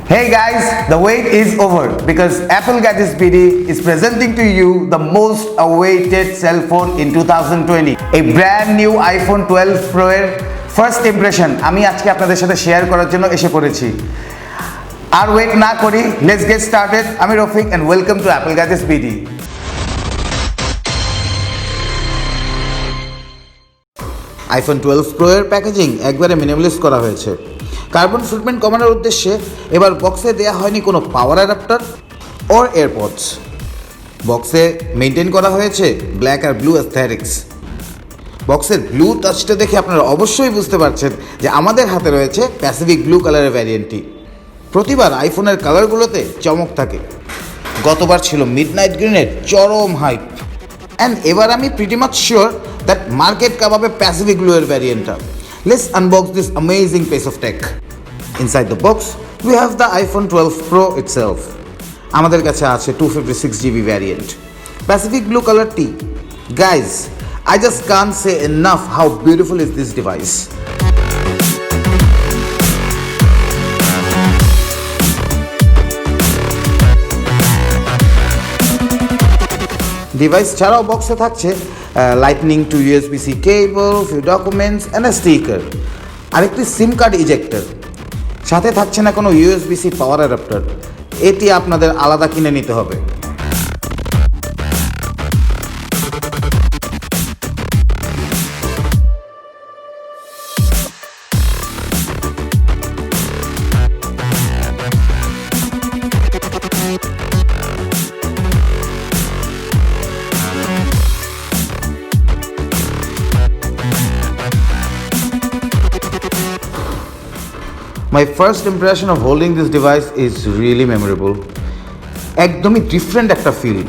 Hey guys, the wait is over because Apple Gadgets BD is presenting to you the most awaited cell phone in 2020. A brand new iPhone 12 Pro এর first impression আমি আজকে আপনাদের সাথে share করার জন্য এসে পড়েছি। আর wait না করি, let's get started. আমি Rafiq and welcome to Apple Gadgets BD. iPhone 12 Pro এর প্যাকেজিং একবারে মিনিমালিস্ট করা হয়েছে। কার্বন ফুটপ্রিন্ট কমানোর উদ্দেশ্যে এবার বক্সে দেওয়া হয়নি কোনো পাওয়ার অ্যাডাপ্টার অর এয়ারপডস। বক্সে মেনটেন করা হয়েছে ব্ল্যাক আর ব্লু অ্যাস্থেটিক্স। বক্সের ব্লু টাচটা দেখে আপনারা অবশ্যই বুঝতে পারছেন যে আমাদের হাতে রয়েছে প্যাসিফিক ব্লু কালারের ভ্যারিয়েন্টটি। প্রতিবার আইফোনের কালারগুলোতে চমক থাকে। গতবার ছিল মিডনাইট গ্রিনের চরম হাইপ, অ্যান্ড এবার আমি pretty much sure that market কাবাবে প্যাসিফিক ব্লু এর ভ্যারিয়েন্টটা। Let's unbox this amazing piece of tech. Inside the box, we have the iPhone 12 Pro itself. আমাদের কাছে আছে 256GB variant. Pacific blue color tea. Guys, I just can't say enough how beautiful is this device. Device ছাড়াও বক্সে থাকছে lightning to USB-C cable, few documents and a sticker, আরেকটি SIM card ejector. সাথে থাকছে না কোনো USB-C পাওয়ার অ্যাডাপ্টার, এটি আপনাদের আলাদা কিনে নিতে হবে। My first impression of holding this device is really memorable. একদমই ডিফারেন্ট একটা ফিল।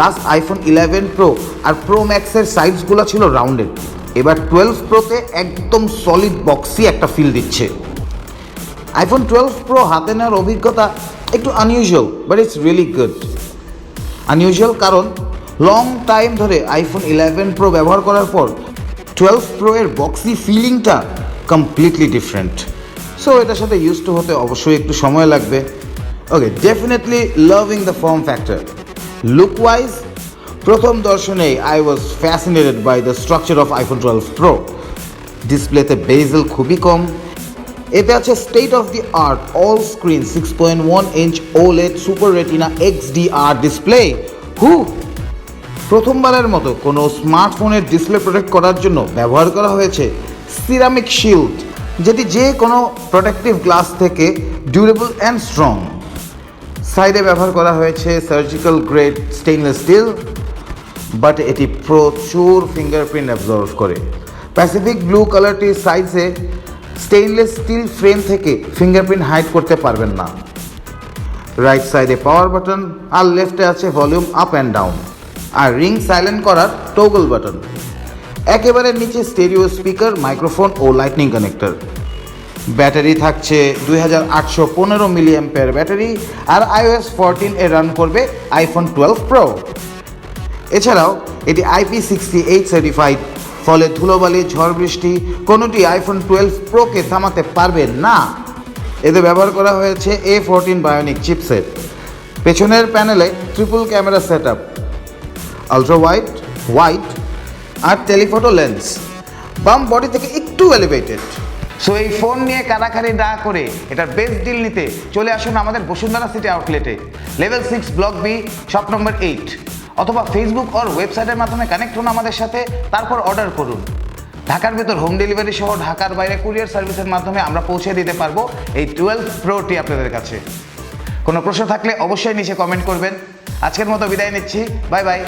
লাস্ট আইফোন 11 Pro আর Pro Max এর সাইজগুলো ছিল রাউন্ডেড, এবার 12 Proতে একদম সলিড বক্সি একটা ফিল দিচ্ছে। আইফোন 12 Pro হাতে নেওয়ার অভিজ্ঞতা একটু unusual, but it's really good. Unusual কারণ লং টাইম ধরে আইফোন 11 Pro ব্যবহার করার পর 12 Pro এর বক্সি ফিলিংটা কমপ্লিটলি ডিফারেন্ট। সো এটার সাথে ইউজ টু হতে অবশ্যই একটু সময় লাগবে। Okay, definitely loving the form factor. Look wise প্রথম দর্শনেই I was fascinated by the structure of iPhone 12 Pro। ডিসপ্লেতে বেজেল খুবই কম। এতে আছে state of the art all screen 6.1 inch OLED super retina XDR display. প্রথমবারের মতো কোনো স্মার্টফোনের ডিসপ্লে প্রোটেক্ট করার জন্য ব্যবহার করা হয়েছে সিরামিক শিল্ড, যেটি যে কোনো প্রোটেক্টিভ গ্লাস থেকে ডিউরেবল অ্যান্ড স্ট্রং। সাইডে ব্যবহার করা হয়েছে surgical grade stainless steel, but এটি প্রচুর ফিঙ্গারপ্রিন্ট অ্যাবজর্ভ করে। প্যাসিফিক ব্লু কালারটির সাইজে স্টেইনলেস স্টিল ফ্রেম থেকে ফিঙ্গারপ্রিন্ট হাইড করতে পারবেন না। রাইট সাইডে পাওয়ার বাটন আর লেফটে আছে ভলিউম আপ অ্যান্ড ডাউন আর রিং সাইলেন্ট করার টগল বাটন। একেবারে নিচে স্টেরিও স্পিকার, মাইক্রোফোন ও লাইটনিং কানেক্টর। ব্যাটারি থাকছে 2815 mAh ব্যাটারি আর iOS 14 এ রান করবে আইফোন 12 Pro। এছাড়াও এটি IP68 সার্টিফাইড, ফলে ধুলোবালি, ঝড় বৃষ্টি কোনোটি আইফোন 12 Pro-কে থামাতে পারবে না। এতে ব্যবহার করা হয়েছে A14 বায়োনিক চিপসেট। পেছনের প্যানেলে triple camera set up, ultra wide আর টেলিফটো লেন্স, বাম বডি থেকে একটু এলিভেটেড। সো এই ফোন নিয়ে কারাকারি না করে এটার বেস্ট ডিল নিতে চলে আসুন আমাদের বসুন্ধরা সিটি আউটলেটে, level 6 block B, shop number 8, অথবা ফেসবুক আর ওয়েবসাইটের মাধ্যমে কানেক্ট হন আমাদের সাথে, তারপর অর্ডার করুন। ঢাকার ভেতর হোম ডেলিভারি সহ ঢাকার বাইরে কুরিয়ার সার্ভিসের মাধ্যমে আমরা পৌঁছে দিতে পারবো এই 12 Pro-টি আপনাদের কাছে। কোনো প্রশ্ন থাকলে অবশ্যই নিচে কমেন্ট করবেন। আজকের মতো বিদায় নিচ্ছি, বাই বাই।